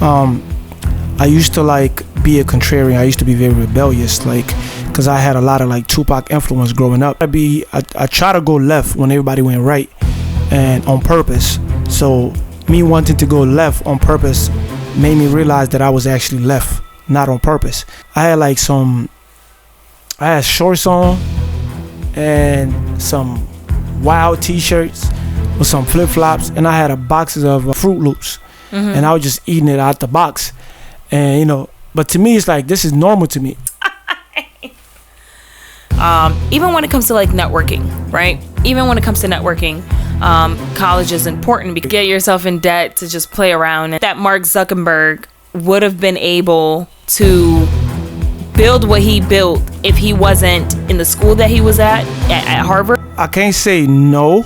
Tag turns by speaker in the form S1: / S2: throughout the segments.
S1: I used to like be a contrarian. I used to be very rebellious, like, because I had a lot of like Tupac influence growing up. I try to go left when everybody went right, and on purpose. So me wanting to go left on purpose made me realize that I was actually left, not on purpose. I had shorts on and some wild t-shirts with some flip-flops, and I had a boxes of Fruit Loops, and I was just eating it out the box. And but to me it's like, this is normal to me.
S2: Even when it comes to like networking, right? Even when it comes to networking, college is important because you get yourself in debt to just play around. And that Mark Zuckerberg would have been able to build what he built if he wasn't in the school that he was at Harvard.
S1: I can't say no.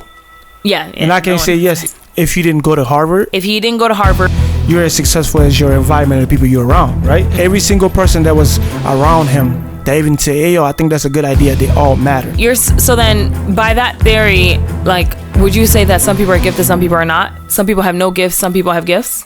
S2: Yeah.
S1: And I can't say yes if you didn't go to Harvard.
S2: If he didn't go to Harvard,
S1: you're as successful as your environment and the people you're around, right? Every single person that was around him, they even say, hey, yo, I think that's a good idea. They all matter.
S2: So then, by that theory, like, would you say that some people are gifted, some people are not? Some people have no gifts, some people have gifts?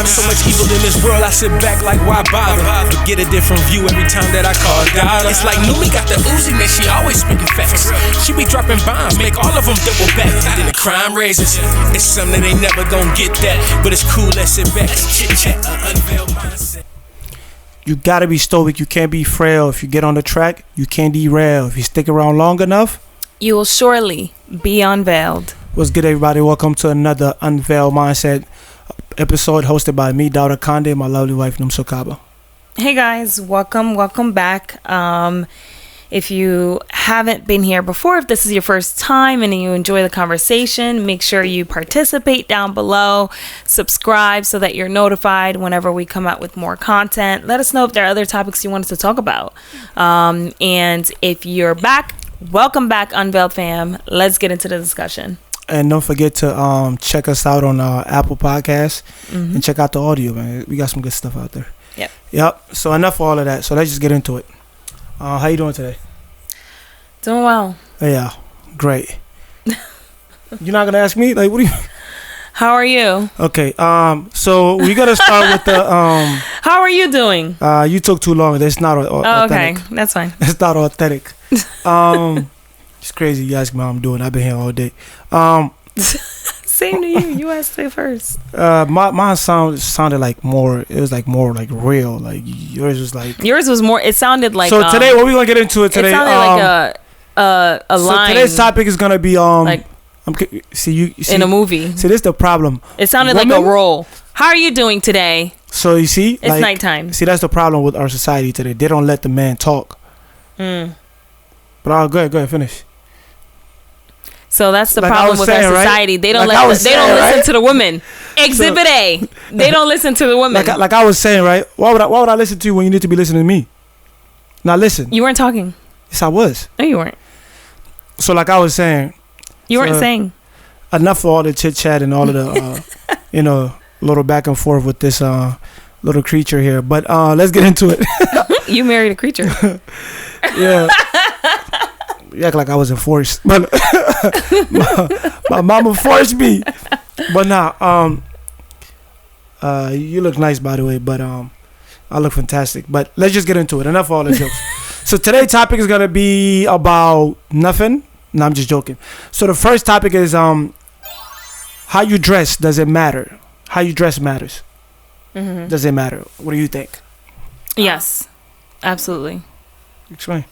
S3: So much evil in this world, I sit back like, why bother? But get a different view every time that I call God. It's like Numi got the Uzi, man, she always speaking facts. She be dropping bombs, make all of them double back. And then the crime raises. It's something they never gonna get that, but it's cool, let's sit back and chit chat. Unveiled mindset.
S1: You gotta be stoic. You can't be frail. If you get on the track, you can't derail. If you stick around long enough,
S2: you will surely be unveiled.
S1: What's good, everybody? Welcome to another Unveiled Mindset episode hosted by me, Dauda Conde, and my lovely wife, Numso Kaba.
S2: Hey guys, welcome back. If you haven't been here before, if this is your first time and you enjoy the conversation, make sure you participate down below, subscribe so that you're notified whenever we come out with more content. Let us know if there are other topics you want us to talk about. And if you're back, welcome back, Unveiled fam. Let's get into the discussion.
S1: And don't forget to check us out on Apple Podcasts and check out the audio, man. We got some good stuff out there. Yep. So enough of all of that. So let's just get into it. How you doing today?
S2: Doing well.
S1: Yeah, great. You're not gonna ask me? Like, what do you?
S2: How are you?
S1: Okay. So we gotta start with the
S2: How are you doing?
S1: You took too long. That's not authentic.
S2: Okay, that's fine.
S1: That's not authentic. It's crazy you ask me how I'm doing. I've been here all day.
S2: Same to you. You asked it first.
S1: My sounded like more. It was like more like real. Like yours was more.
S2: It sounded like.
S1: So today, what we gonna get into it today?
S2: It sounded like a line.
S1: So today's topic is gonna be like. You see
S2: in a movie.
S1: See, this is the problem.
S2: It sounded like a role. How are you doing today?
S1: So you see,
S2: it's like, nighttime.
S1: See, that's the problem with our society today. They don't let the man talk. But go ahead, finish.
S2: So that's the problem with our society. Right? They don't listen to the women. Exhibit A. They don't listen to the women.
S1: Like I was saying, right? Why would I listen to you when you need to be listening to me? Now listen.
S2: You weren't talking.
S1: Yes, I was.
S2: No, you weren't.
S1: So like I was saying.
S2: You weren't saying.
S1: Enough of all the chit chat and all of the little back and forth with this little creature here. But let's get into it.
S2: You married a creature.
S1: Yeah. You act like I wasn't forced, but my mama forced me. But now, you look nice, by the way. But I look fantastic. But let's just get into it. Enough of all the jokes. So today's topic is gonna be about nothing. No, I'm just joking. So the first topic is how you dress. Does it matter? How you dress matters. Does it matter? What do you think?
S2: Yes, absolutely.
S1: Explain.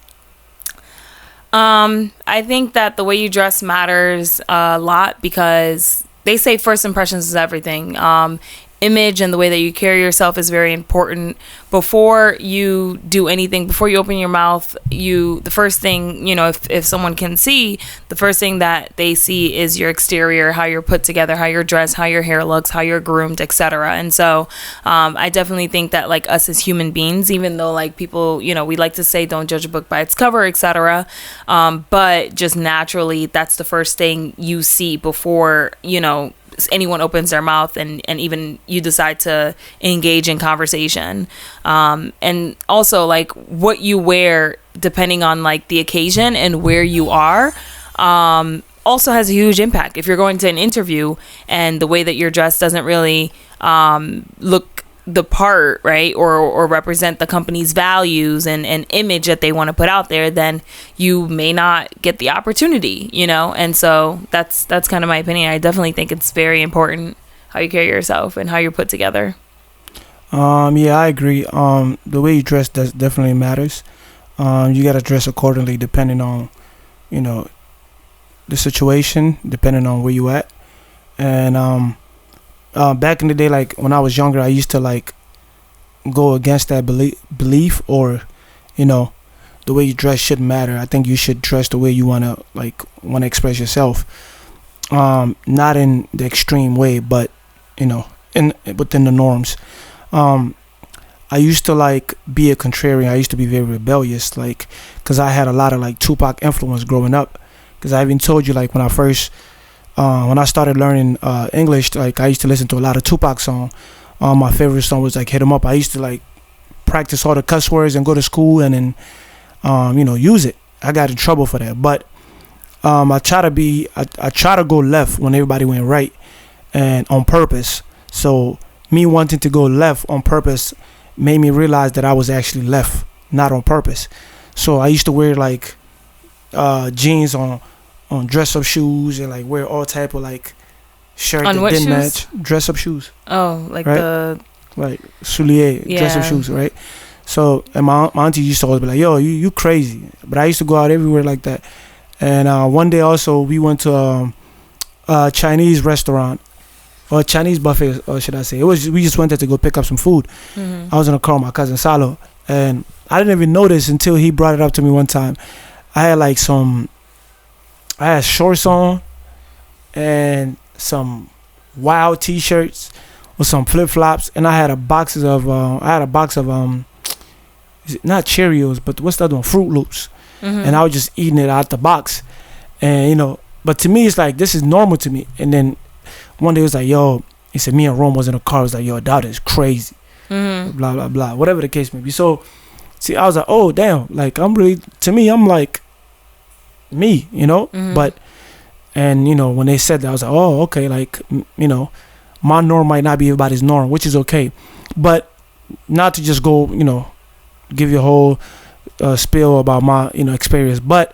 S2: I think that the way you dress matters a lot because they say first impressions is everything. Image and the way that you carry yourself is very important. Before you do anything, before you open your mouth, the first thing, if someone can see, the first thing that they see is your exterior, how you're put together, how you're dressed, how your hair looks, how you're groomed, etc. And so I definitely think that like us as human beings, even though like people, we like to say don't judge a book by its cover, etc. But just naturally, that's the first thing you see before, anyone opens their mouth and even you decide to engage in conversation. And also like what you wear depending on like the occasion and where you are also has a huge impact. If you're going to an interview and the way that you're dressed doesn't really look the part, right, or represent the company's values and image that they want to put out there, then you may not get the opportunity, you know. And so that's kind of my opinion. I definitely think it's very important how you carry yourself and how you're put together.
S1: Yeah, I agree. The way you dress does definitely matters. You gotta dress accordingly depending on, you know, the situation, depending on where you at. And back in the day, like when I was younger, I used to like go against that belief, or, you know, the way you dress shouldn't matter. I think you should dress the way you wanna express yourself. Not in the extreme way, but, you know, within the norms. I used to like be a contrarian. I used to be very rebellious, like, because I had a lot of like Tupac influence growing up. Because I even told you, like, when I started learning English, like I used to listen to a lot of Tupac songs. My favorite song was like "Hit 'Em Up." I used to like practice all the cuss words and go to school and then you know, use it. I got in trouble for that, but I try to go left when everybody went right, and on purpose. So me wanting to go left on purpose made me realize that I was actually left, not on purpose. So I used to wear like jeans on dress up shoes, and like wear all type of like shirt
S2: on
S1: that didn't
S2: shoes?
S1: match. Dress up shoes.
S2: Oh, like
S1: right? Like soulier, dress up
S2: Yeah.
S1: shoes, right? So, and my auntie used to always be like, "Yo, you crazy," but I used to go out everywhere like that. And one day also we went to a Chinese restaurant, or Chinese buffet, or should I say? We just went there to go pick up some food.
S2: Mm-hmm.
S1: I was in a car with my cousin Salo, and I didn't even notice until he brought it up to me one time. I had shorts on and some wild t-shirts with some flip-flops, and I had a box of is it not Cheerios, but what's the other one? Fruit Loops.
S2: Mm-hmm.
S1: And I was just eating it out the box, and, you know, but to me it's like this is normal to me. And then one day it was like, "Yo," he said, me and Rome was in the car. It was like, "Yo, that is crazy."
S2: Mm-hmm.
S1: Blah blah blah, whatever the case may be. So see, I was like, oh damn, like I'm like me, you know.
S2: Mm-hmm.
S1: But, and you know, when they said that, I was like, oh, okay, like, you know, my norm might not be everybody's norm, which is okay. But not to just go, you know, give you a whole spiel about my, you know, experience. But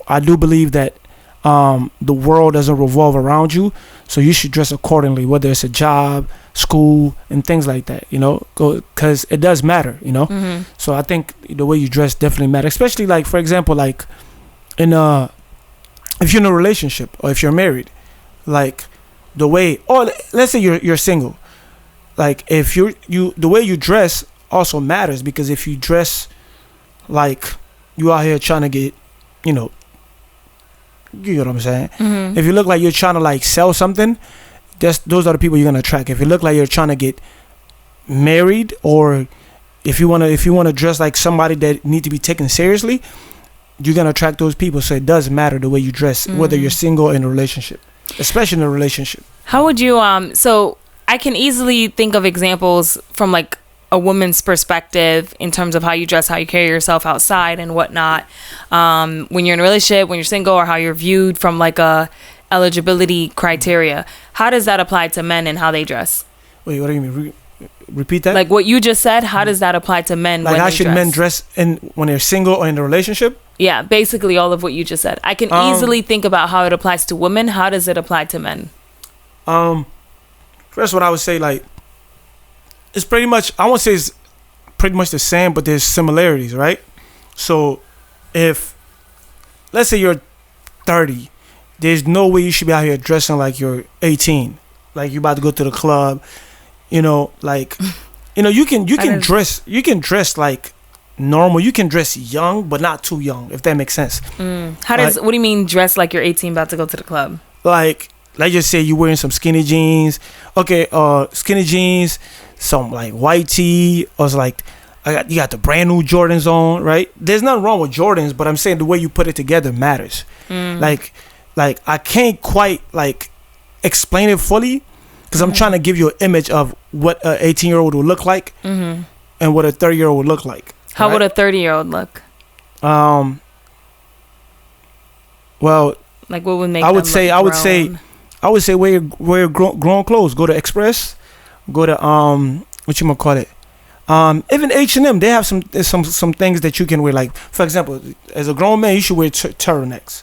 S1: I do believe that the world doesn't revolve around you, so you should dress accordingly, whether it's a job, school, and things like that, you know, because it does matter, you know.
S2: Mm-hmm.
S1: So I think the way you dress definitely matters, especially like, for example, like in if you're in a relationship or if you're married, like the way, or let's say you're single, like if you the way you dress also matters, because if you dress like you out here trying to get, you know what I'm saying.
S2: Mm-hmm.
S1: If you look like you're trying to like sell something, those are the people you're gonna attract. If you look like you're trying to get married, or if you wanna dress like somebody that need to be taken seriously, you're gonna attract those people. So it does matter the way you dress, whether you're single or in a relationship, especially in a relationship.
S2: How would you so I can easily think of examples from like a woman's perspective in terms of how you dress, how you carry yourself outside and whatnot, when you're in a relationship, when you're single, or how you're viewed from like a eligibility criteria. How does that apply to men and how they dress?
S1: Wait, what do you mean? Repeat that.
S2: Like what you just said, how does that apply to men?
S1: Like
S2: when
S1: how
S2: they
S1: should
S2: dress?
S1: men dress when they're single or in a relationship?
S2: Yeah, basically all of what you just said. I can easily think about how it applies to women. How does it apply to men?
S1: First, what I would say, like, it's pretty much, I won't say it's pretty much the same, but there's similarities, right? So if, let's say you're 30, there's no way you should be out here dressing like you're 18, like you're about to go to the club, you know, like, you know, you can dress like normal. You can dress young, but not too young, if that makes sense.
S2: What do you mean dress like you're 18 about to go to the club?
S1: Like, let's just say you're wearing some skinny jeans. Okay, skinny jeans, some like white tee, or it's like you got the brand new Jordans on, right? There's nothing wrong with Jordans, but I'm saying the way you put it together matters. Like I can't quite like explain it fully, because I'm trying to give you an image of what an 18-year-old would look like, and what a 30-year-old would look like.
S2: How
S1: right?
S2: would a 30-year-old look?
S1: Well,
S2: Like what would make
S1: I would
S2: them
S1: say
S2: look
S1: I would say
S2: grown?
S1: I would say wear grown clothes. Go to Express. Go to what you gonna call it? Even H&M, they have some things that you can wear. Like for example, as a grown man, you should wear turtlenecks.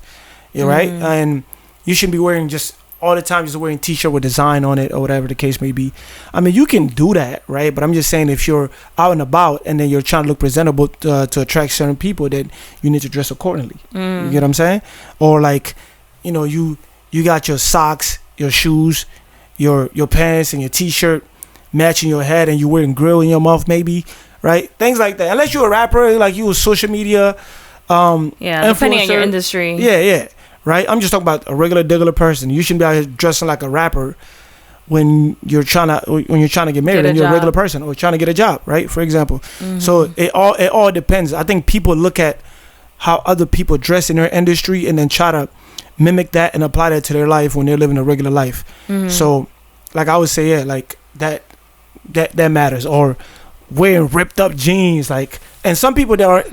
S1: Yeah, right. And you shouldn't be wearing just all the time just wearing t-shirt with design on it or whatever the case may be. I mean, you can do that, right? But I'm just saying if you're out and about and then you're trying to look presentable to attract certain people, then you need to dress accordingly. You get what I'm saying? Or like, you know, you got your socks, your shoes, your pants and your t-shirt matching your head, and you wearing grill in your mouth maybe, right? Things like that. Unless you're a rapper, like you a social media
S2: depending on your industry.
S1: Yeah. Right? I'm just talking about a regular person. You shouldn't be out here dressing like a rapper when you're trying to get married and you're a regular person or trying to get a job, right? For example. So it all depends. I think people look at how other people dress in their industry and then try to mimic that and apply that to their life when they're living a regular life. So like I would say, like that matters. Or wearing ripped up jeans, like, and some people are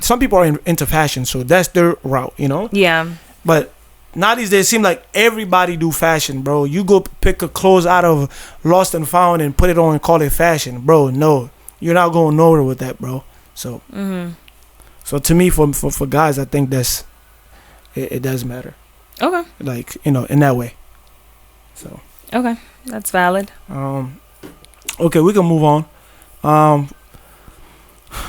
S1: into fashion, so that's their route, you know?
S2: Yeah.
S1: But now these days, it seems like everybody do fashion, bro. You go pick a clothes out of Lost and Found and put it on and call it fashion, bro. No, you're not going nowhere with that, bro. So, so to me, for guys, I think it does matter.
S2: Okay.
S1: Like, you know, in that way. So.
S2: Okay, that's valid.
S1: Okay, we can move on.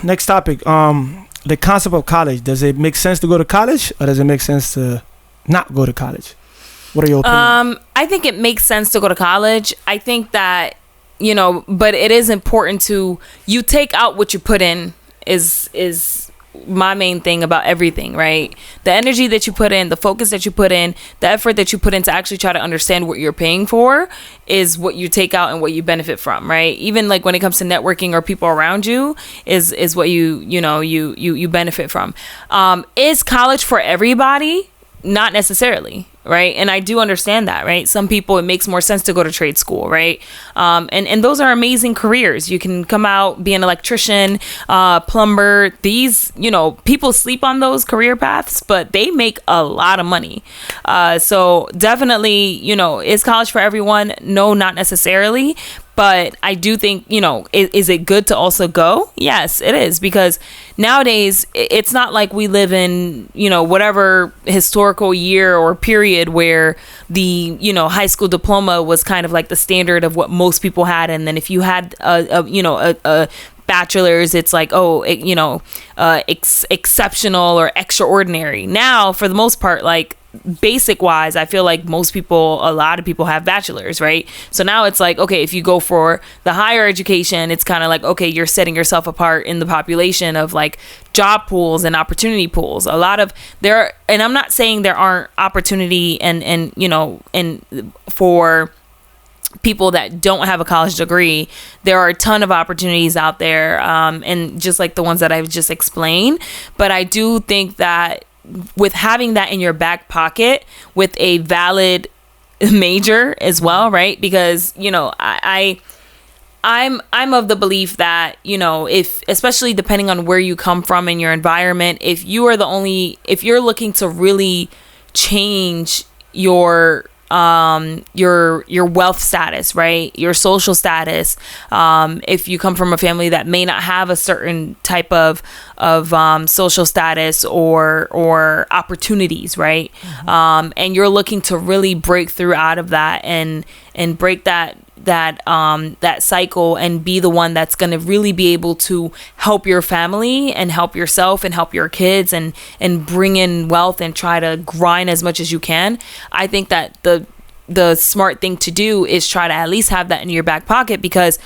S1: Next topic. The concept of college. Does it make sense to go to college, or does it make sense to not go to college? What are your opinions?
S2: I think it makes sense to go to college. I think that, you know, but it is important to, you take out what you put in is my main thing about everything, right? The energy that you put in, the focus that you put in, the effort that you put in to actually try to understand what you're paying for is what you take out and what you benefit from, right? Even like when it comes to networking or people around you is what you benefit from. Is college for everybody? Not necessarily, right? And I do understand that, right? Some people, it makes more sense to go to trade school, right? And those are amazing careers. You can come out, be an electrician, plumber. These, you know, people sleep on those career paths, but they make a lot of money. So definitely, you know, is college for everyone? No, not necessarily. But I do think, you know, is it good to also go? Yes, it is. Because nowadays, it's not like we live in, you know, whatever historical year or period where the, you know, high school diploma was kind of like the standard of what most people had. And then if you had a bachelor's, it's like, exceptional or extraordinary. Now, for the most part, like, basic wise, I feel like a lot of people have bachelors, right? So now it's like, okay, if you go for the higher education, it's kind of like, okay, you're setting yourself apart in the population of like job pools and opportunity pools. And I'm not saying there aren't opportunity and for people that don't have a college degree, there are a ton of opportunities out there, and just like the ones that I've just explained. But I do think that with having that in your back pocket with a valid major as well, right? Because, you know, I'm of the belief that, you know, if, especially depending on where you come from in your environment, if you're looking to really change your wealth status, right? Your social status. If you come from a family that may not have a certain type of social status or opportunities, right? And you're looking to really break through out of that and break that cycle and be the one that's going to really be able to help your family and help yourself and help your kids and bring in wealth and try to grind as much as you can. I think that the smart thing to do is try to at least have that in your back pocket, because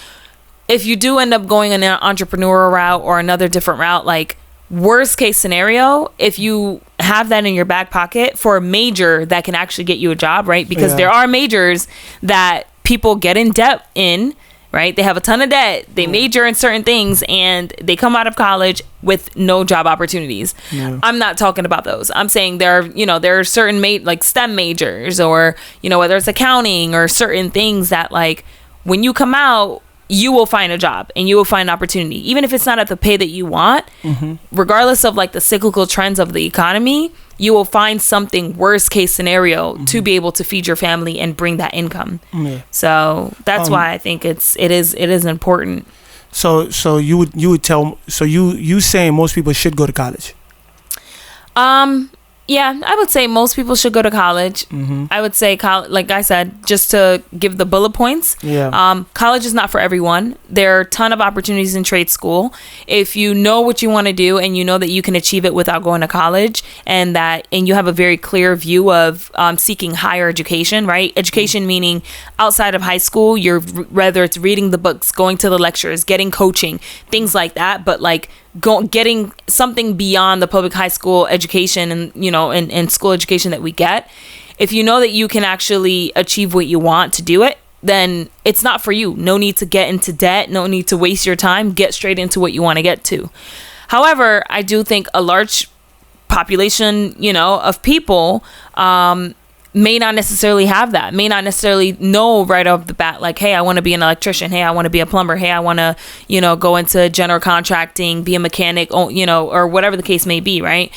S2: if you do end up going an entrepreneurial route or another different route, like worst case scenario, if you have that in your back pocket for a major that can actually get you a job, right? Because there are majors that people get in debt in, right? They have a ton of debt. They major in certain things and they come out of college with no job opportunities. I'm not talking about those. I'm saying there are certain like STEM majors, or, you know, whether it's accounting or certain things that, like, when you come out, you will find a job and you will find an opportunity, even if it's not at the pay that you want. Regardless of like the cyclical trends of the economy, you will find something worst case scenario to be able to feed your family and bring that income. So that's why I think it is important.
S1: So you would saying most people should go to college?
S2: Yeah, I would say most people should go to college. I would say like I said, just to give the bullet points. College is not for everyone. There are a ton of opportunities in trade school. If you know what you want to do and you know that you can achieve it without going to college, and you have a very clear view of seeking higher education, right? Education meaning outside of high school, whether it's reading the books, going to the lectures, getting coaching, things like that, but like getting something beyond the public high school education and school education that we get. If you know that you can actually achieve what you want to do it, then it's not for you. No need to get into debt. No need to waste your time. Get straight into what you want to get to. However, I do think a large population, of people, may not necessarily have that, may not necessarily know right off the bat, like, hey, I want to be an electrician. Hey, I want to be a plumber. Hey, I want to, go into general contracting, be a mechanic, or whatever the case may be, right?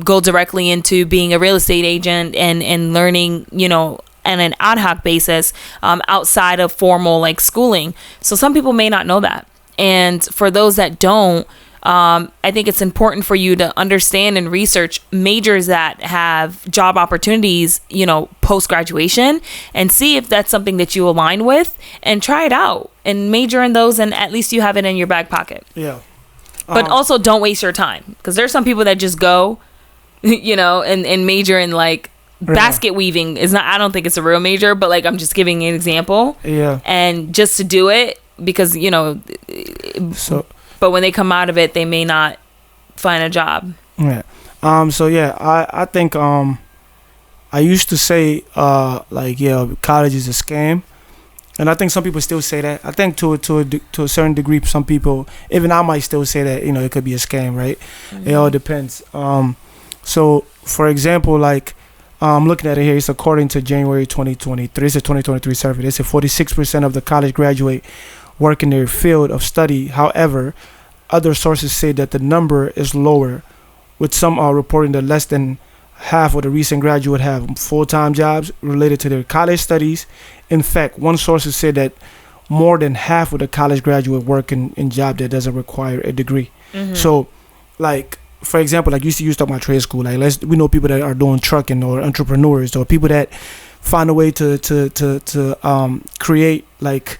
S2: Go directly into being a real estate agent and learning, on an ad hoc basis, outside of formal like schooling. So some people may not know that. And for those that don't, I think it's important for you to understand and research majors that have job opportunities, post-graduation, and see if that's something that you align with, and try it out and major in those, and at least you have it in your back pocket.
S1: Yeah.
S2: But also don't waste your time, because there's some people that just go, and major in like basket weaving is not, I don't think it's a real major, but like I'm just giving an example.
S1: Yeah. And
S2: just to do it because, but when they come out of it, they may not find a job.
S1: Yeah. I think I used to say college is a scam, and I think some people still say that. I think to a certain degree, some people, even I might still say that it could be a scam, right? It all depends. So for example, like I'm looking at it here. It's according to January 2023. It's a 2023 survey. They said 46% of the college graduate work in their field of study. However, other sources say that the number is lower, with some reporting that less than half of the recent graduate have full-time jobs related to their college studies. In fact, one source has said that more than half of the college graduate work in job that doesn't require a degree. So, like, for example, like you used to talk about trade school. Like, we know people that are doing trucking, or entrepreneurs, or people that find a way to create like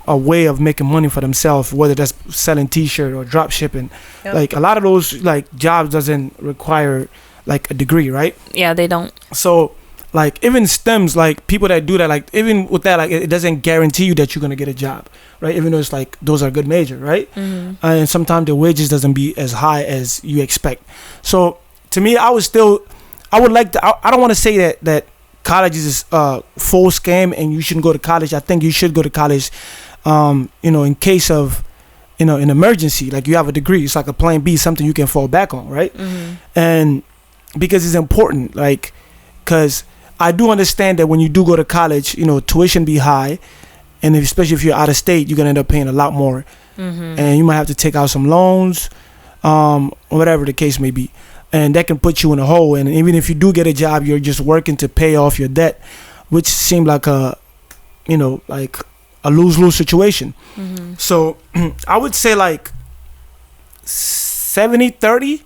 S1: a way of making money for themselves, whether that's selling t-shirt or drop shipping. Like a lot of those like jobs doesn't require like a degree, right?
S2: Yeah, they don't. So
S1: like even STEMs, like people that do that, like even with that, like it doesn't guarantee you that you're gonna get a job, right? Even though it's like those are good major, right? And sometimes the wages doesn't be as high as you expect. So to me, I would like to, I don't want to say that college is a full scam and you shouldn't go to college. I think you should go to college, in case of, an emergency. Like you have a degree, it's like a plan B, something you can fall back on, right? And because it's important, like, because I do understand that when you do go to college, tuition be high, and especially if you're out of state, you're gonna end up paying a lot more, and you might have to take out some loans, whatever the case may be. And that can put you in a hole. And even if you do get a job, you're just working to pay off your debt, which seemed like a lose-lose situation. So I would say like 70-30.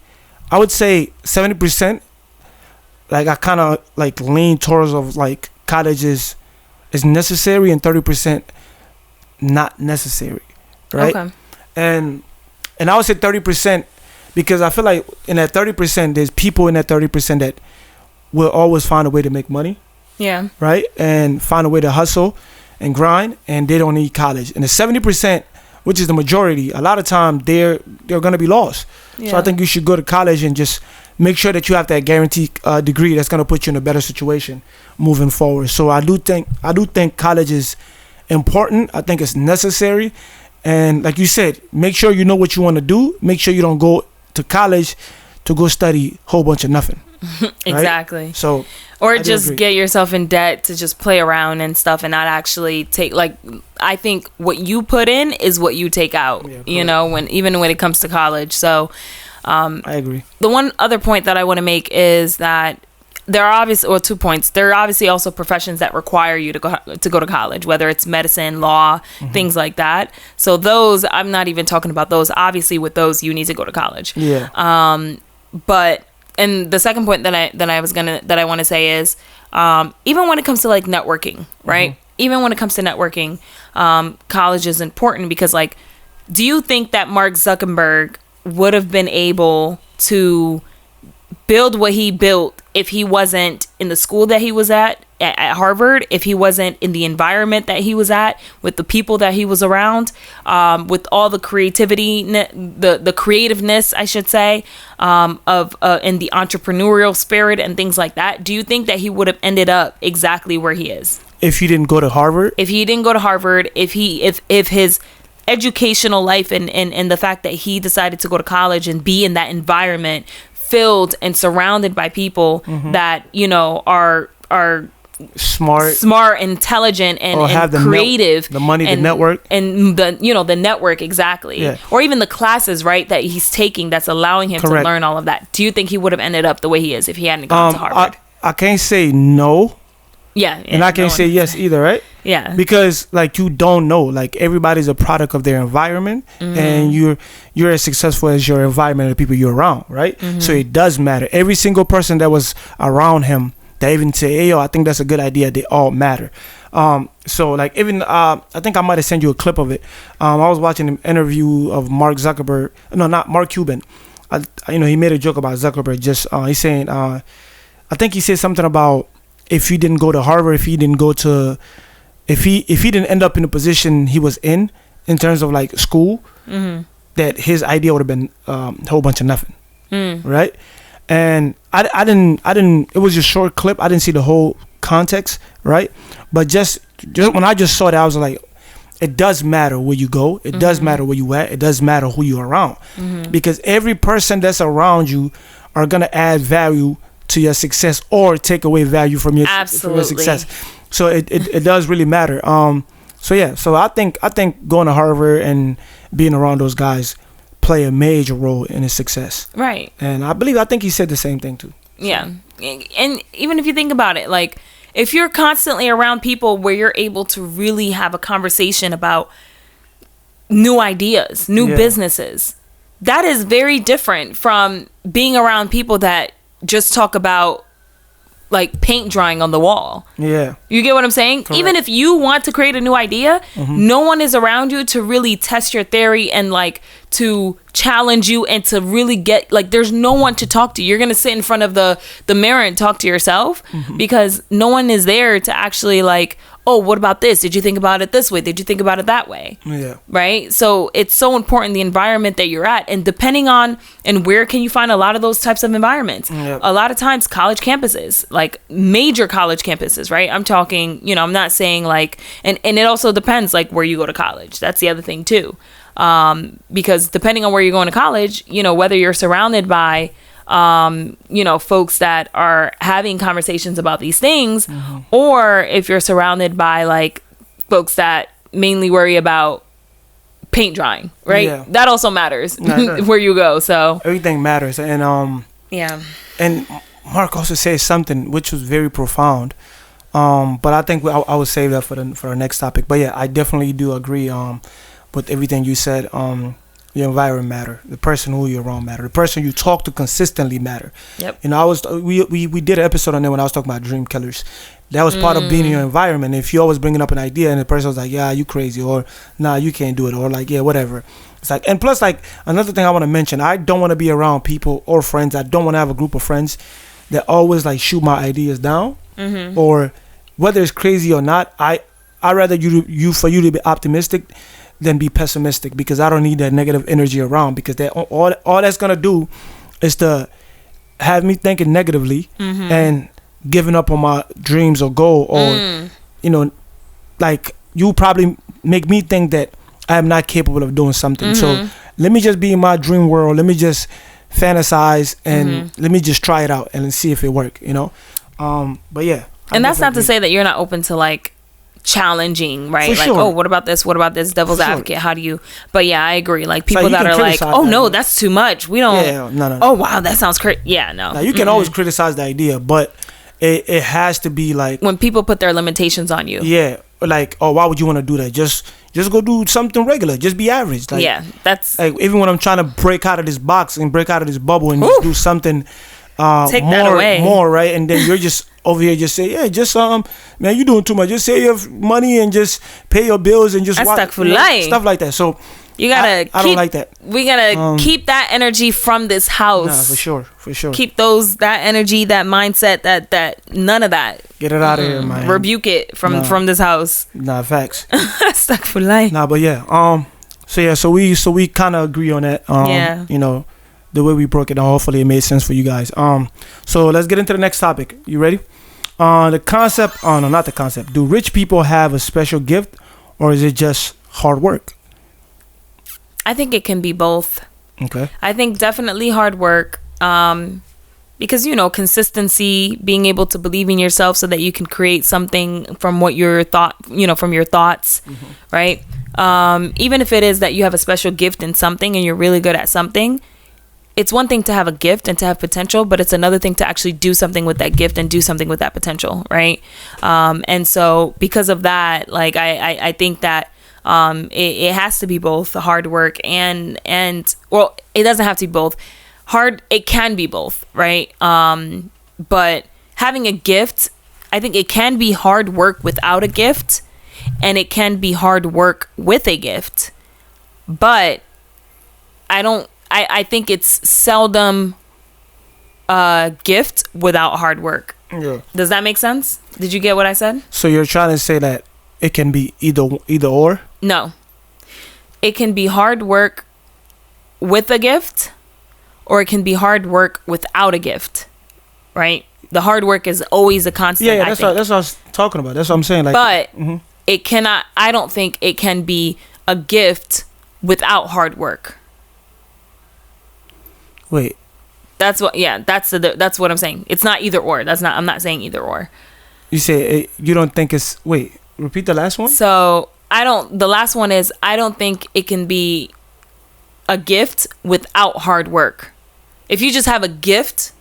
S1: I would say 70%. Like I kind of like lean towards of like college is necessary, and 30% not necessary, right? Okay. And I would say 30%. Because I feel like in that 30%, there's people in that 30% that will always find a way to make money.
S2: Yeah.
S1: Right? And find a way to hustle and grind, and they don't need college. And the 70%, which is the majority, a lot of time they're going to be lost. Yeah. So I think you should go to college and just make sure that you have that guaranteed degree that's going to put you in a better situation moving forward. So I do think college is important. I think it's necessary. And like you said, make sure you know what you want to do. Make sure you don't go to college to go study a whole bunch of nothing.
S2: Exactly.
S1: Right? So,
S2: or just get yourself in debt to just play around and stuff and not actually take, like, I think what you put in is what you take out, you know, even when it comes to college. So
S1: I agree.
S2: The one other point that I want to make is that there are obviously, or 2 points, there are obviously also professions that require you to go to college, whether it's medicine, law, things like that. So those, I'm not even talking about those. Obviously with those, you need to go to college.
S1: Yeah.
S2: But, and the second point that I want to say is, even when it comes to like networking, right? Even when it comes to networking, college is important because, like, do you think that Mark Zuckerberg would have been able to build what he built if he wasn't in the school that he was at Harvard, if he wasn't in the environment that he was at, with the people that he was around, with all the creativity, the creativeness, I should say, of in the entrepreneurial spirit and things like that? Do you think that he would have ended up exactly where he is?
S1: If he didn't go to Harvard?
S2: If he didn't go to Harvard, if his educational life and the fact that he decided to go to college and be in that environment filled and surrounded by people that, you know, are smart, intelligent, and
S1: have
S2: creative,
S1: the money,
S2: and
S1: the network,
S2: and the network, exactly.
S1: Yeah.
S2: Or even the classes, right, that he's taking that's allowing him to learn all of that. Do you think he would have ended up the way he is if he hadn't gone to Harvard?
S1: I can't say no.
S2: Yeah.
S1: And I can't say yes either, right?
S2: Yeah.
S1: Because, like, you don't know. Like, everybody's a product of their environment, and you're as successful as your environment and the people you're around, right? So it does matter. Every single person that was around him that even say, hey, yo, I think that's a good idea, they all matter. So, like, even I think I might have sent you a clip of it. I was watching an interview of Mark Zuckerberg. No, not Mark Cuban. He made a joke about Zuckerberg. Just he's saying, I think he said something about, if he didn't go to Harvard, if he didn't end up in the position he was in terms of like school, that his idea would have been a whole bunch of nothing, right? And I didn't. It was just a short clip. I didn't see the whole context, right? But just when I just saw that, I was like, it does matter where you go. It does matter where you at. It does matter who you're around, because every person that's around you are gonna add value to your success or take away value from your success. So it does really matter. So I think going to Harvard and being around those guys play a major role in his success.
S2: Right.
S1: And I think he said the same thing too.
S2: Yeah. And even if you think about it, like, if you're constantly around people where you're able to really have a conversation about new ideas, new businesses, that is very different from being around people that just talk about like paint drying on the wall. Yeah. You get what I'm saying? Correct. Even if you want to create a new idea, no one is around you to really test your theory and like to challenge you and to really get, like, there's no one to talk to. You're going to sit in front of the mirror and talk to yourself because no one is there to actually like, oh, what about this? Did you think about it this way? Did you think about it that way? Yeah. Right? So it's so important, the environment that you're at. And depending on, and where can you find a lot of those types of environments? Yep. A lot of times college campuses, like major college campuses, right? I'm talking, I'm not saying like, and it also depends like where you go to college. That's the other thing too. Because depending on where you're going to college, whether you're surrounded by folks that are having conversations about these things, or if you're surrounded by like folks that mainly worry about paint drying, right? Yeah. That also matters where you go. So
S1: everything matters. And and Mark also said something which was very profound. But I think I would save that for the next topic. But yeah, I definitely do agree with everything you said. Your environment matter. The person who you're around matter. The person you talk to consistently matter. Yep. We did an episode on there when I was talking about dream killers. That was part of being in your environment. If you're always bringing up an idea and the person was like, yeah, you crazy, or nah, you can't do it, or like, yeah, whatever. It's like, and plus, like, another thing I want to mention, I don't want to be around people or friends. I don't want to have a group of friends that always like shoot my ideas down, or whether it's crazy or not. I rather you to be optimistic than be pessimistic, because I don't need that negative energy around, because all that's gonna do is to have me thinking negatively and giving up on my dreams or goal, or like, you probably make me think that I am not capable of doing something. So let me just be in my dream world. Let me just fantasize and let me just try it out and see if it work, you know. But yeah.
S2: And that's not to say that you're not open to like challenging, right?
S1: For
S2: like,
S1: sure.
S2: oh, what about this? What about this? Devil's advocate. How do you? But yeah, I agree. Like people
S1: you
S2: that
S1: can
S2: are like,
S1: criticize
S2: oh
S1: that,
S2: no,
S1: but-
S2: that's too much. We don't.
S1: Yeah, no.
S2: Oh wow, that sounds crazy. Yeah, no.
S1: Now you can always criticize the idea, but it has to be like,
S2: when people put their limitations on you.
S1: yeah, like, oh, why would you want to do that? Just go do something regular. Just be average. Like,
S2: Yeah, that's
S1: like even when I'm trying to break out of this box and break out of this bubble and just do something
S2: Take that away.
S1: more, right? And then you're just over here just say, yeah, just man, you doing too much. Just save your money and just pay your bills and just
S2: That's
S1: watch,
S2: stuck for life.
S1: stuff like that. So
S2: you gotta.
S1: I don't like that.
S2: We gotta keep that energy from this house.
S1: Nah, for sure.
S2: Keep that energy, that mindset, that none of that.
S1: Get it out of here, man.
S2: Rebuke it from this house.
S1: Nah, facts.
S2: Stuck for life.
S1: Nah, but yeah. So we kind of agree on that.
S2: Yeah.
S1: You know, the way we broke it down. Hopefully, it made sense for you guys. So let's get into the next topic. You ready? The concept. Oh no, not the concept. Do rich people have a special gift, or is it just hard work?
S2: I think it can be both.
S1: Okay.
S2: I think definitely hard work. Because, you know, consistency, being able to believe in yourself so that you can create something from what your from your thoughts, right? Even if it is that you have a special gift in something and you're really good at something, it's one thing to have a gift and to have potential, but it's another thing to actually do something with that gift and do something with that potential, right? And so because of that, like, I think that it has to be both the hard work and well, it doesn't have to be both. It can be both, right? But having a gift, I think it can be hard work without a gift, and it can be hard work with a gift. But I think it's seldom a gift without hard work.
S1: Yeah.
S2: Does that make sense? Did you get what I said?
S1: So you're trying to say that it can be either or?
S2: No. It can be hard work with a gift, or it can be hard work without a gift, right? The hard work is always a constant.
S1: Yeah, that's what I was talking about. That's what I'm saying. Like,
S2: but it cannot. I don't think it can be a gift without hard work.
S1: wait.
S2: That's what. Yeah, that's what I'm saying. It's not either or. I'm not saying either or.
S1: You say you don't think it's. Wait. Repeat the last one.
S2: So the last one is, I don't think it can be a gift without hard work. If you just have a gift,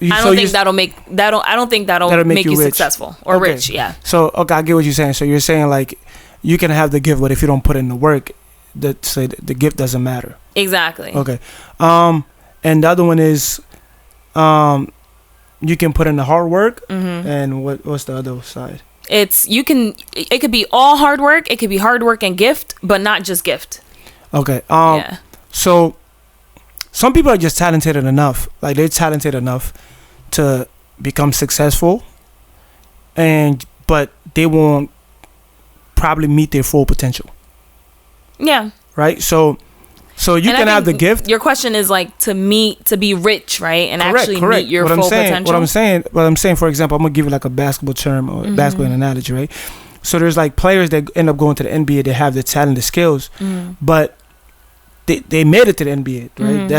S2: I don't think that'll make you
S1: rich.
S2: successful or
S1: Okay.
S2: rich. Yeah.
S1: So okay, I get what you're saying. So you're saying like you can have the gift, but if you don't put in the work, the gift doesn't matter.
S2: Exactly.
S1: Okay. And the other one is, you can put in the hard work, and what's the other side?
S2: It could be all hard work. It could be hard work and gift, but not just gift.
S1: Okay.
S2: Yeah.
S1: So some people are just talented enough. Like they're talented enough to become successful, but they won't probably meet their full potential.
S2: Yeah.
S1: Right. So you can have the gift.
S2: Your question is like to be rich, right? And actually meet your full potential.
S1: What I'm saying, for example, I'm gonna give you like a basketball term or basketball analogy, right? So there's like players that end up going to the NBA. They have the talent, the skills, but they made it to the NBA, right?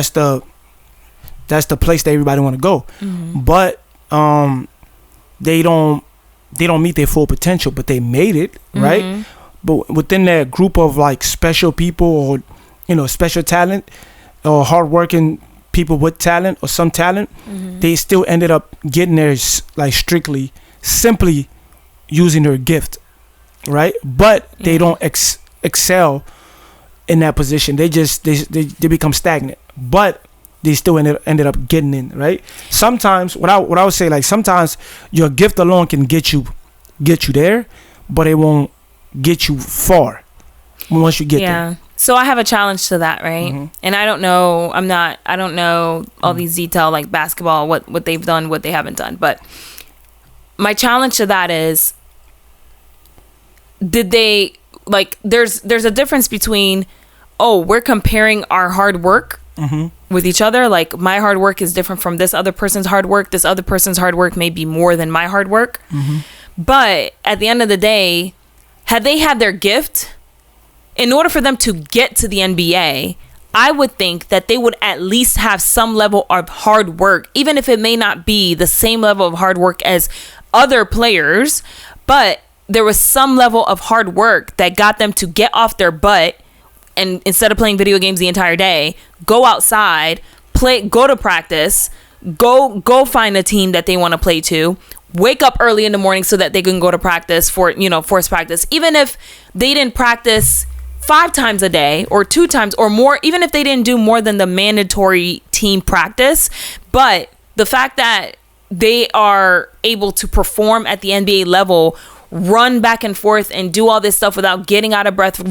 S1: That's the place that everybody want to go, but they don't meet their full potential, but they made it, right? But within that group of like special people or special talent or hardworking people with talent or some talent, they still ended up getting there like simply using their gift, right? But they don't excel in that position. They just they become stagnant, but they still ended up getting in, right? Sometimes what I would say, like, sometimes your gift alone can get you there, but it won't get you far once you get there.
S2: So I have a challenge to that, right? And I don't know, I don't know all these detail like basketball, what they've done, what they haven't done. But my challenge to that is, did they, like, there's a difference between, we're comparing our hard work with each other. Like, my hard work is different from this other person's hard work. This other person's hard work may be more than my hard work. But at the end of the day, had they had their gift, in order for them to get to the NBA, I would think that they would at least have some level of hard work, even if it may not be the same level of hard work as other players, but there was some level of hard work that got them to get off their butt and instead of playing video games the entire day, go outside, go to practice, go find a team that they want to play to, wake up early in the morning so that they can go to practice for, forced practice. Even if they didn't practice 5 times a day or 2 times or more, even if they didn't do more than the mandatory team practice, but the fact that they are able to perform at the NBA level, run back and forth and do all this stuff without getting out of breath,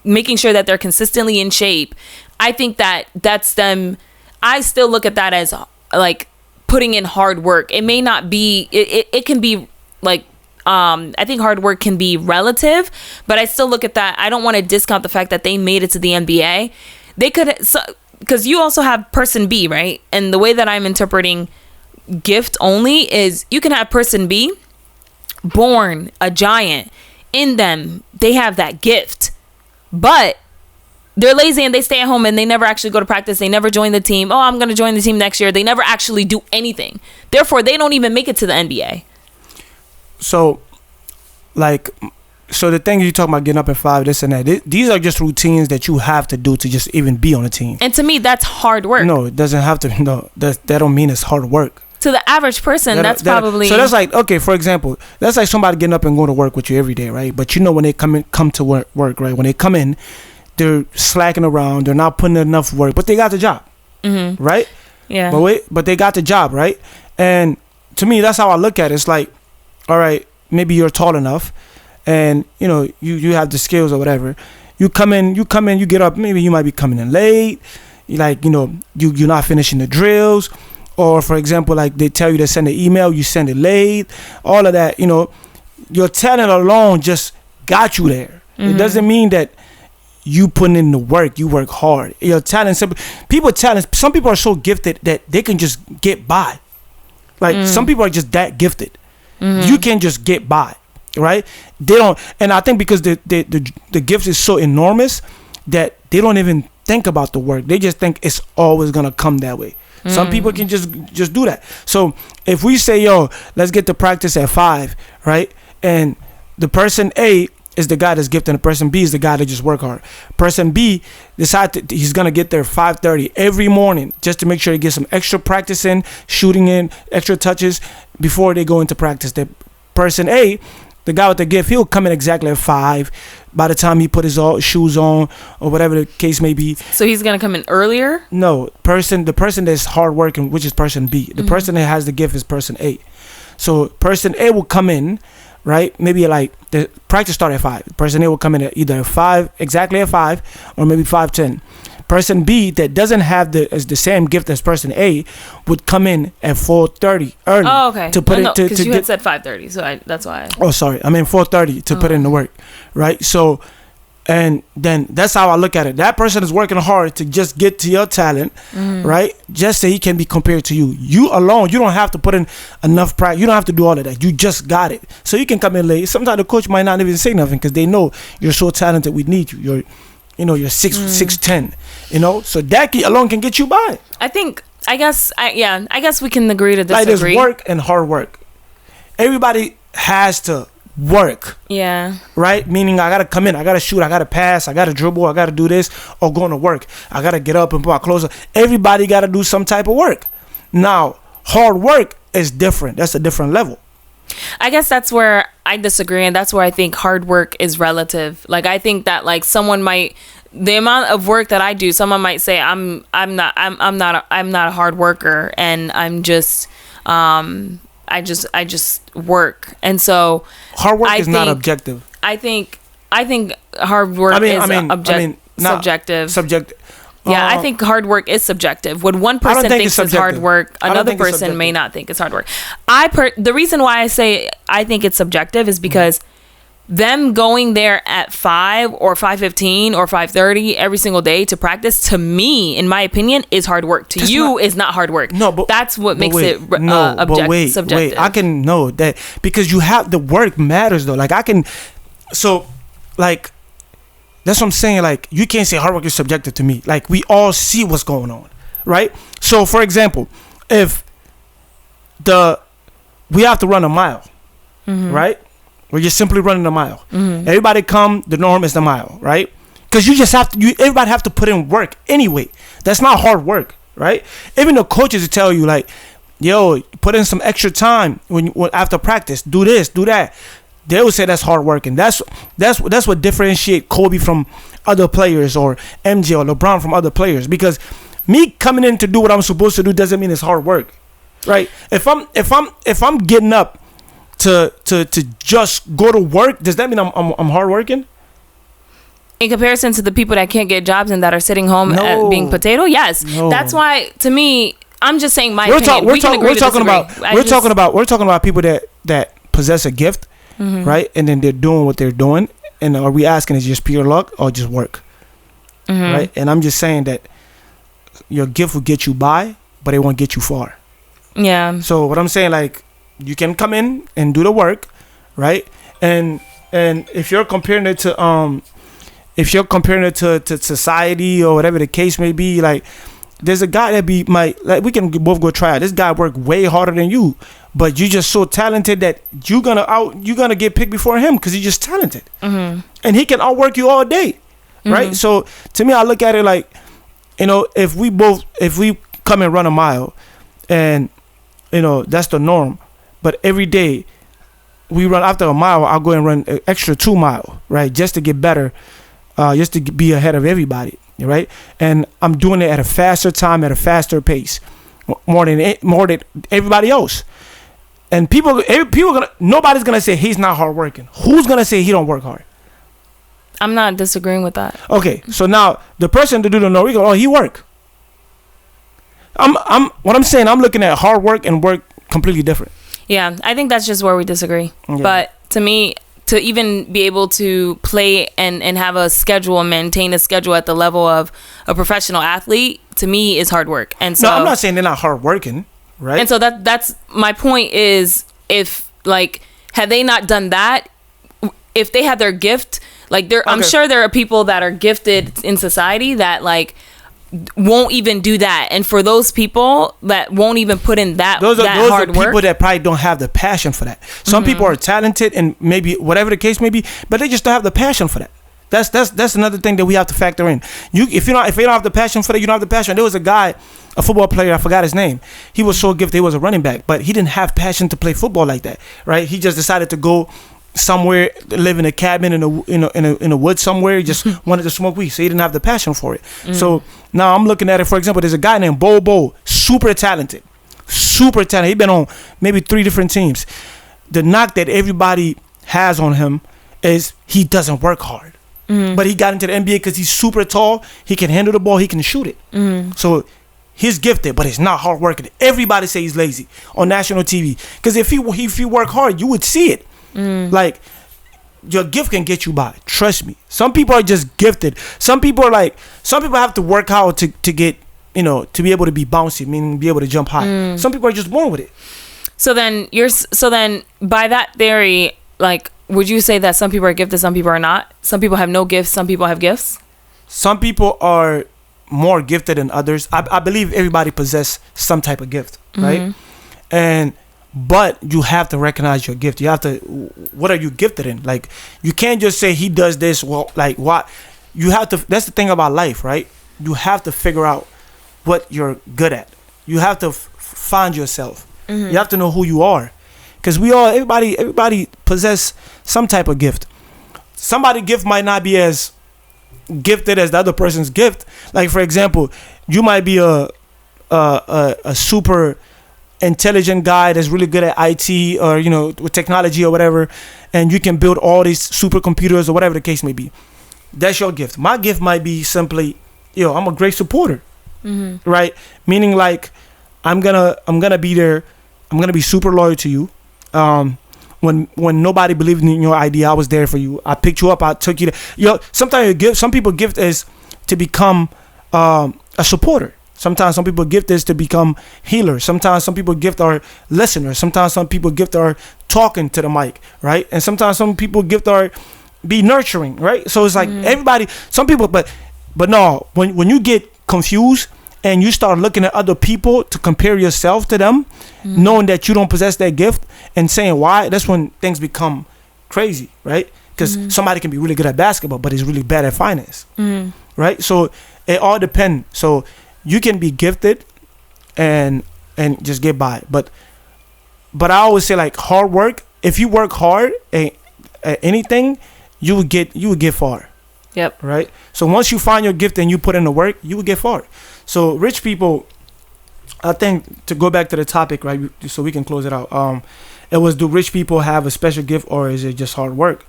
S2: making sure that they're consistently in shape, I think that's them. I still look at that as like putting in hard work. It may not be, it can be like, I think hard work can be relative, but I still look at that. I don't want to discount the fact that they made it to the NBA. They could, because you also have person B, right? And the way that I'm interpreting gift only is you can have person B, born a giant. In them, they have that gift, but they're lazy and they stay at home and they never actually go to practice. They never join the team. Oh, I'm going to join the team next year. They never actually do anything. Therefore, they don't even make it to the NBA.
S1: So the thing you talking about getting up at 5, this and that, these are just routines that you have to do to just even be on a team.
S2: And to me, that's hard work.
S1: No, it doesn't have to. No, that don't mean it's hard work.
S2: To the average person, that's probably...
S1: So that's like, okay, for example, that's like somebody getting up and going to work with you every day, right? But when they come to work, right? When they come in, they're slacking around. They're not putting in enough work, but they got the job, right?
S2: Yeah.
S1: But they got the job, right? And to me, that's how I look at it. It's like, all right, maybe you're tall enough, and you have the skills or whatever. You come in, you get up. Maybe you might be coming in late. You're not finishing the drills. Or, for example, like they tell you to send an email, you send it late. All of that, your talent alone just got you there. It doesn't mean that you putting in the work, you work hard. Your talent, some people are so gifted that they can just get by. Like some people are just that gifted. You can just get by, right? They don't, and I think because the gift is so enormous that they don't even think about the work. They just think it's always gonna come that way. Some people can just do that. So if we say, yo, let's get to practice at 5, right? And the person A is the guy that's gifted, and the person B is the guy that just work hard. Person B he's gonna get there 5:30 every morning just to make sure he gets some extra practice in, shooting in, extra touches before they go into practice. The person A, the guy with the gift, he'll come in exactly at 5. By the time he put his shoes on or whatever the case may be.
S2: So he's gonna come in earlier?
S1: No, the person that's hard working, which is person B. The person that has the gift is person A. So person A will come in, right? Maybe like the practice start at 5. Person A will come in at either exactly at 5, or maybe 5:10. Person B that doesn't have the same gift as person A would come in at 4:30 early.
S2: Oh, okay.
S1: To put
S2: because you had said 5:30, so that's why.
S1: Oh, sorry. I mean 4:30 to put in the work, right? So, and then that's how I look at it. That person is working hard to just get to your talent, right? Just so he can be compared to you. You alone, you don't have to put in enough practice. You don't have to do all of that. You just got it. So you can come in late. Sometimes the coach might not even say nothing because they know you're so talented. We need you. You're 6'10", so that alone can get you by.
S2: I guess we can agree to disagree.
S1: Like there's work and hard work. Everybody has to work.
S2: Yeah.
S1: Right? Meaning I got to come in, I got to shoot, I got to pass, I got to dribble, I got to do this, or going to work. I got to get up and put my clothes on. Everybody got to do some type of work. Now, hard work is different. That's a different level.
S2: I guess that's where I disagree, and that's where I think hard work is relative. Like I think that like the amount of work that I do, someone might say I'm not a hard worker, and I'm just I just work. And so
S1: hard work is not objective.
S2: I think hard work is subjective. Yeah, I think hard work is subjective. What one person thinks is hard work, another person may not think it's hard work. The reason why I say I think it's subjective is because them going there at 5 or 5:15 or 5:30 every single day to practice, to me, in my opinion, is hard work. To you, is not hard work. No, but that's what makes it subjective.
S1: Wait, I can know that because you have the work matters though. Like I can, so like That's what I'm saying. Like, you can't say hard work is subjective to me. Like, we all see what's going on, right? So, for example, if we have to run a mile, right? We're just simply running a mile. Everybody come, the norm is the mile, right? Because you just have to, everybody have to put in work anyway. That's not hard work, right? Even the coaches will tell you, like, yo, put in some extra time when after practice. Do this, do that. They will say that's hard work, and that's what differentiate Kobe from other players, or MJ or LeBron from other players. Because me coming in to do what I'm supposed to do doesn't mean it's hard work, right? If I'm getting up to just go to work, does that mean I'm hard working?
S2: In comparison to the people that can't get jobs and that are sitting home at being potato, yes. No. That's why, to me, I'm just saying my opinion. We're talking
S1: about people that possess a gift, right? And then they're doing what they're doing. And are we asking, is it just pure luck or just work, right? And I'm just saying that your gift will get you by, but it won't get you far.
S2: Yeah.
S1: So what I'm saying, like, you can come in and do the work, right? And if you're comparing it to to society or whatever the case may be, like, there's a guy that we can both go try it. This guy worked way harder than you, but you're just so talented that you're gonna get picked before him because he's just talented, and he can outwork you all day, right? So to me, I look at it like, you know, if we come and run a mile, and you know that's the norm, but every day we run after a mile, I'll go and run an extra 2 miles, right, just to get better. Just to be ahead of everybody, right? And I'm doing it at a faster time, at a faster pace, more than everybody else. And nobody's gonna say he's not hard working. Who's gonna say he don't work hard?
S2: I'm not disagreeing with that.
S1: Okay, so now the person to do the no, we go, oh, he work. What I'm saying, I'm looking at hard work and work completely different.
S2: Yeah, I think that's just where we disagree. Yeah. But to me, to even be able to play and have a schedule and maintain a schedule at the level of a professional athlete, to me, is hard work. And so,
S1: no, I'm not saying they're not hard working, right?
S2: And so that's my point is, if, like, had they not done that, if they had their gift, like, I'm sure there are people that are gifted in society that, like, won't even do that, and for those people that won't even put in that hard work, those are
S1: people that probably don't have the passion for that. Some people are talented and maybe whatever the case may be, but they just don't have the passion for that. That's another thing that we have to factor in. If you don't have the passion for that, you don't have the passion. There was a guy, a football player, I forgot his name. He was so gifted, he was a running back, but he didn't have passion to play football like that, right? He just decided to go somewhere, live in a cabin in a woods somewhere. He just wanted to smoke weed, so he didn't have the passion for it. So now I'm looking at it. For example, there's a guy named Bo, super talented. He's been on maybe 3 different teams. The knock that everybody has on him is he doesn't work hard. But he got into the NBA because he's super tall. He can handle the ball. He can shoot it. So he's gifted, but he's not hard working. Everybody say he's lazy on national TV, because if he work hard, you would see it. Like, your gift can get you by. Trust me. Some people are just gifted. Some people have to work hard to get, you know, to be able to be bouncy, meaning be able to jump high. Some people are just born with it.
S2: So then by that theory, like, would you say that some people are gifted, some people are not? Some people have no gifts, some people have gifts?
S1: Some people are more gifted than others. I believe everybody possess some type of gift, right? But you have to recognize your gift. You have to, what are you gifted in? Like, you can't just say he does this. Well, like, what? You have to, that's the thing about life, right? You have to figure out what you're good at. You have to find yourself. You have to know who you are. Because everybody possess some type of gift. Somebody's gift might not be as gifted as the other person's gift. Like, for example, you might be a super intelligent guy that's really good at IT, or, you know, with technology or whatever, and you can build all these supercomputers or whatever the case may be. That's your gift. My gift might be simply, I'm a great supporter, right? Meaning, like, I'm gonna be there. I'm gonna be super loyal to you. When nobody believed in your idea, I was there for you. I picked you up. I took you to. Sometimes some people gift is to become a supporter. Sometimes some people gift is to become healers. Sometimes some people gift are listeners. Sometimes some people gift are talking to the mic, right? And sometimes some people gift are, be nurturing, right? So it's like everybody, some people, but no, when you get confused and you start looking at other people to compare yourself to them, knowing that you don't possess that gift and saying why, that's when things become crazy, right? Because somebody can be really good at basketball, but is really bad at finance, right? So it all depends. So you can be gifted and just get by, but I always say, like, hard work. If you work hard at anything, you would get far.
S2: Yep.
S1: Right. So once you find your gift and you put in the work, you will get far. So rich people, I think, to go back to the topic, right, so we can close it out. It was, do rich people have a special gift, or is it just hard work?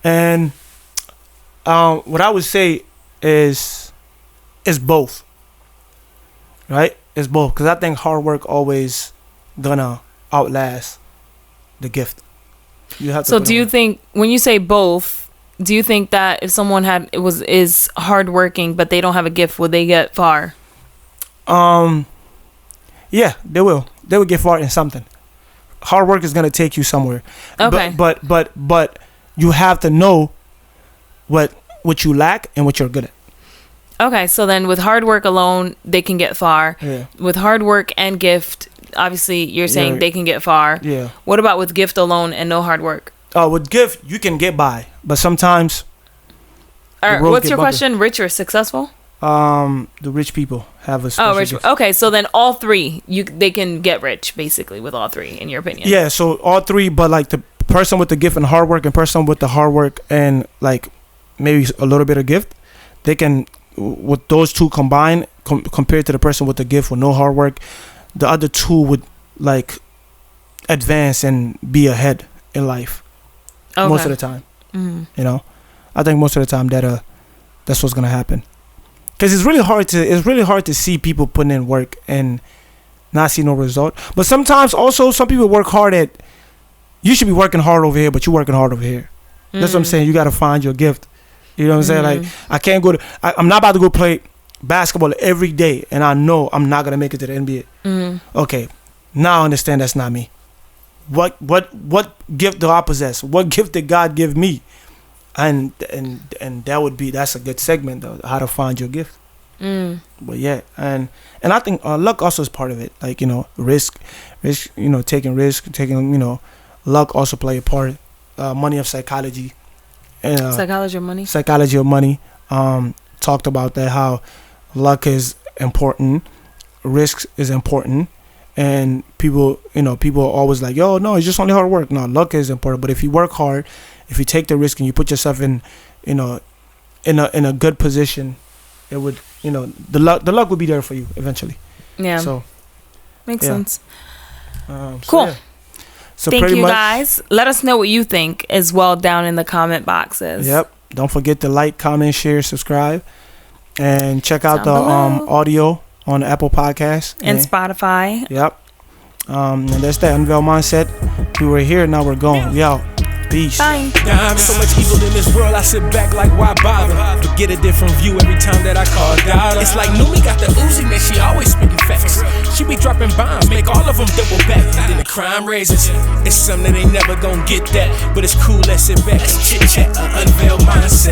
S1: And what I would say is both. Right? It's both, because I think hard work always gonna outlast the gift. You have to.
S2: So do you think, when you say both, do you think that if someone is hardworking but they don't have a gift, would they get far?
S1: Yeah, they will. They will get far in something. Hard work is gonna take you somewhere.
S2: Okay.
S1: But you have to know what you lack and what you're good at.
S2: Okay, so then with hard work alone, they can get far.
S1: Yeah.
S2: With hard work and gift, obviously you're saying they can get far.
S1: Yeah.
S2: What about with gift alone and no hard work?
S1: With gift, you can get by, but sometimes.
S2: All right, what's your question? Rich or successful?
S1: The rich people have a special gift.
S2: Okay, so then all three, they can get rich, basically, with all three, in your opinion.
S1: Yeah, so all three, but like the person with the gift and hard work, and person with the hard work and like maybe a little bit of gift, they can, with those two combined, compared to the person with the gift with no hard work, the other two would like advance and be ahead in life. Okay. Most of the time. You know, I think most of the time that's what's gonna happen. Because it's really hard to see people putting in work and not see no result. But sometimes also some people work hard at. You should be working hard over here, but you're working hard over here. That's what I'm saying. You got to find your gift. You know what I'm saying? Like, I can't go to. I'm not about to go play basketball every day, and I know I'm not gonna make it to the NBA. Okay, now I understand that's not me. What gift do I possess? What gift did God give me? And that's a good segment though, how to find your gift. But yeah, and I think luck also is part of it. Like, you know, risk, you know, taking luck also play a part. Money of psychology.
S2: Psychology of money.
S1: Psychology of money. Talked about that, how luck is important, risk is important. And people are always like, yo, no, it's just only hard work. No, luck is important. But if you work hard, if you take the risk and you put yourself in a good position, it would, the luck would be there for you eventually.
S2: Yeah.
S1: So
S2: makes sense.
S1: So,
S2: cool.
S1: Yeah. So
S2: thank you guys. Let us know what you think as well down in the comment boxes.
S1: Yep. Don't forget to like, comment, share, subscribe, and check out the audio on Apple Podcasts
S2: and Spotify.
S1: Yep. And that's that Unveiled Mindset. We were here, now we're going. We out. Peace.
S2: Bye.
S3: So much evil in this world, I sit back like, why bother? But get a different view every time that I call dollar. It's like Numi got the Uzi, man, she always speaking facts. She be dropping bombs, make all of them double back. Then the crime raises. It's something that they never gonna get that, but it's cool, let's sit back and chit chat. Unveiled Mindset.